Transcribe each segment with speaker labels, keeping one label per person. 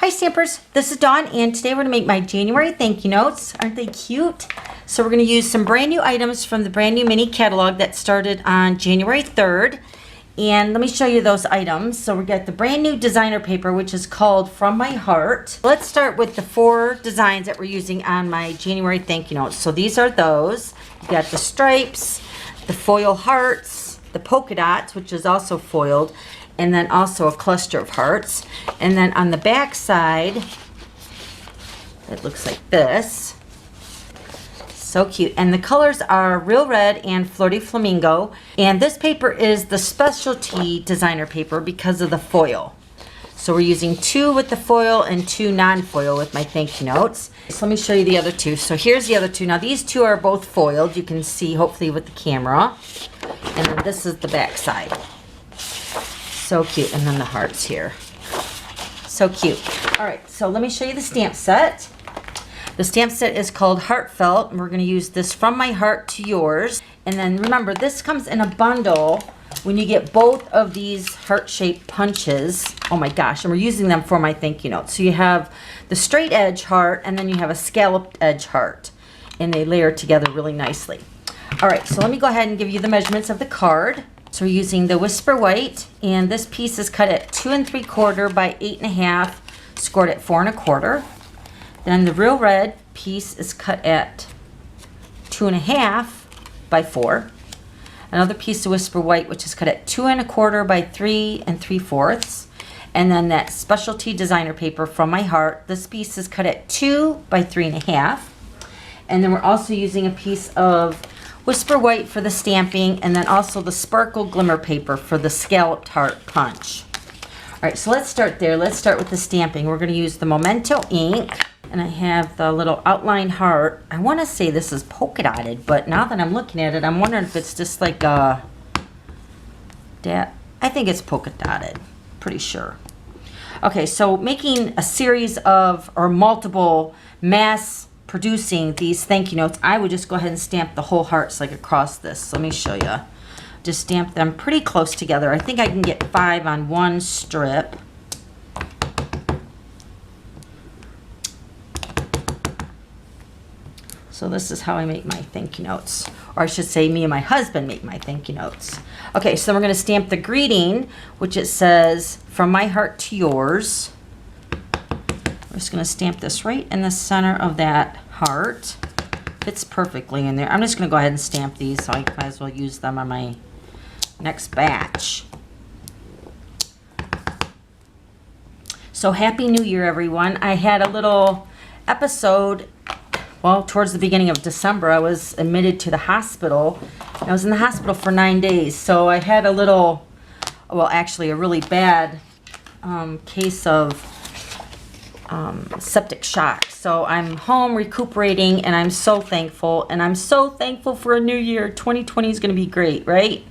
Speaker 1: Hi Stampers, this is Dawn and today we're going to make my January thank you notes. Aren't they cute? So we're going to use some brand new items from the brand new mini catalog that started on January 3rd. And let me show you those items. So we got the brand new designer paper, which is called From My Heart. Let's start with the 4 designs that we're using on my January thank you notes. So these are those. You got the stripes, the foil hearts, the polka dots, which is also foiled, and then also a cluster of hearts. And then on the back side, it looks like this. So cute. And the colors are Real Red and Flirty Flamingo. And this paper is the specialty designer paper because of the foil. So we're using 2 with the foil and 2 non-foil with my thank you notes. So let me show you the other 2. So here's the other 2. Now these 2 are both foiled. You can see hopefully with the camera. And then this is the back side. So cute. And then the hearts here. So cute. All right, so let me show you the stamp set. The stamp set is called Heartfelt, and we're going to use this From My Heart to Yours. And then remember, this comes in a bundle when you get both of these heart-shaped punches. Oh my gosh, and we're using them for my thank you note. So you have the straight edge heart, and then you have a scalloped edge heart, and they layer together really nicely. All right, so let me go ahead and give you the measurements of the card. So we're using the Whisper White, and this piece is cut at 2 3/4 by 8 1/2, scored at 4 1/4. Then the Real Red piece is cut at 2 1/2 by 4. Another piece of Whisper White, which is cut at 2 1/4 by 3 3/4. And then that specialty designer paper From My Heart, this piece is cut at 2 by 3 1/2. And then we're also using a piece of Whisper White for the stamping, and then also the Sparkle Glimmer paper for the scalloped heart punch. All right, so let's start there. Let's start with the stamping. We're going to use the Memento ink, and I have the little outline heart. I want to say this is polka dotted, but now that I'm looking at it, I'm wondering if it's just like I think it's polka dotted, pretty sure. Okay, so making a series of, or multiple mass producing these thank you notes, I would just go ahead and stamp the whole hearts like across this. So let me show you. Just stamp them pretty close together. I think I can get 5 on one strip. So this is how I make my thank you notes. Or I should say me and my husband make my thank you notes. Okay, so we're going to stamp the greeting, which it says, From My Heart to Yours. I'm just going to stamp this right in the center of that heart. Fits perfectly in there. I'm just going to go ahead and stamp these, so I might as well use them on my next batch. So happy New Year, everyone. I had a little episode, well, towards the beginning of December. I was admitted to the hospital. I was in the hospital for 9 days, so I had a little, well, actually a really bad case of septic shock. So I'm home recuperating, and I'm so thankful. And I'm so thankful for a new year. 2020 is going to be great, right?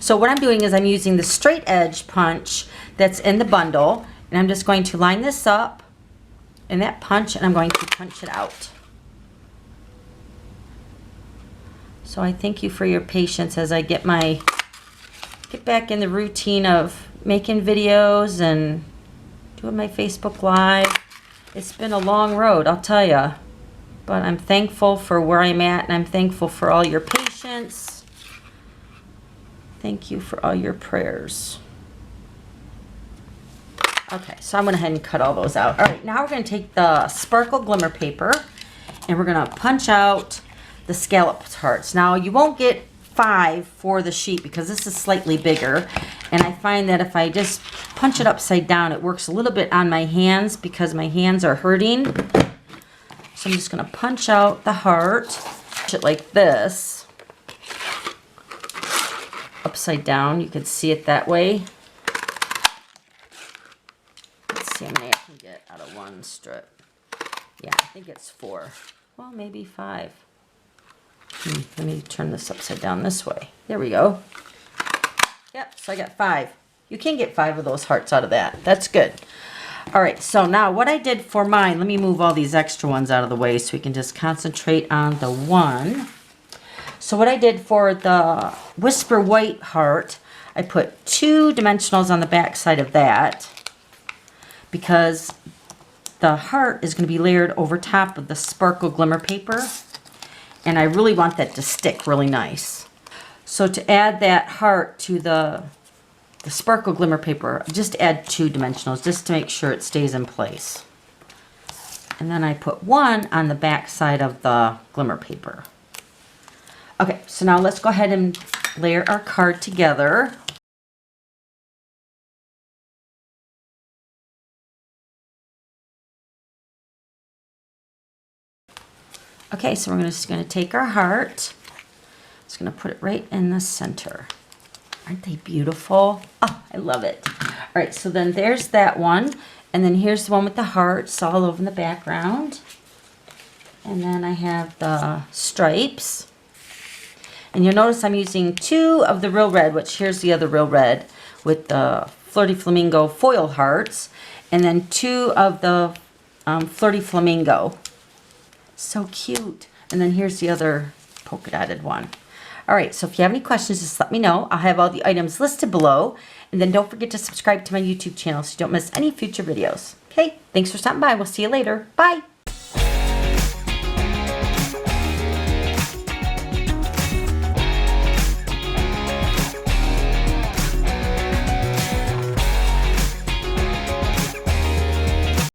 Speaker 1: So what I'm doing is I'm using the straight edge punch that's in the bundle, and I'm just going to line this up in that punch, and I'm going to punch it out. So I thank you for your patience as I get back in the routine of making videos and doing my Facebook Live. It's been a long road, I'll tell you, but I'm thankful for where I'm at, and I'm thankful for all your patience. Thank you for all your prayers. Okay, so I'm going to go ahead and cut all those out. All right, now we're going to take the Sparkle Glimmer paper, and we're going to punch out the scalloped hearts. Now, you won't get 5 for the sheet because this is slightly bigger, and I find that if I just punch it upside down, it works a little bit on my hands because my hands are hurting. So I'm just going to punch out the heart, punch it like this, upside down. You can see it that way. Let's see how many I can get out of one strip. Yeah, I think it's 4. Well, maybe 5. Let me turn this upside down this way. There we go. Yep, so I got 5. You can get 5 of those hearts out of that. That's good. All right, so now what I did for mine, let me move all these extra ones out of the way so we can just concentrate on the one. So what I did for the Whisper White heart, I put 2 dimensionals on the back side of that because the heart is going to be layered over top of the sparkle glimmer paper. And I really want that to stick really nice. So to add that heart to the sparkle glimmer paper, just add 2 dimensionals just to make sure it stays in place. And then I put 1 on the back side of the glimmer paper. Okay, so now let's go ahead and layer our card together. Okay, so we're just going to take our heart. Just going to put it right in the center. Aren't they beautiful? Oh, I love it. All right, so then there's that one. And then here's the one with the hearts all over in the background. And then I have the stripes. And you'll notice I'm using 2 of the real red, which here's the other real red, with the Flirty Flamingo foil hearts. And then 2 of the Flirty Flamingo. So cute. And then here's the other polka dotted one. All right, so if you have any questions, just let me know. I'll have all the items listed below. And then don't forget to subscribe to my YouTube channel so you don't miss any future videos. Okay, thanks for stopping by. We'll see you later. Bye.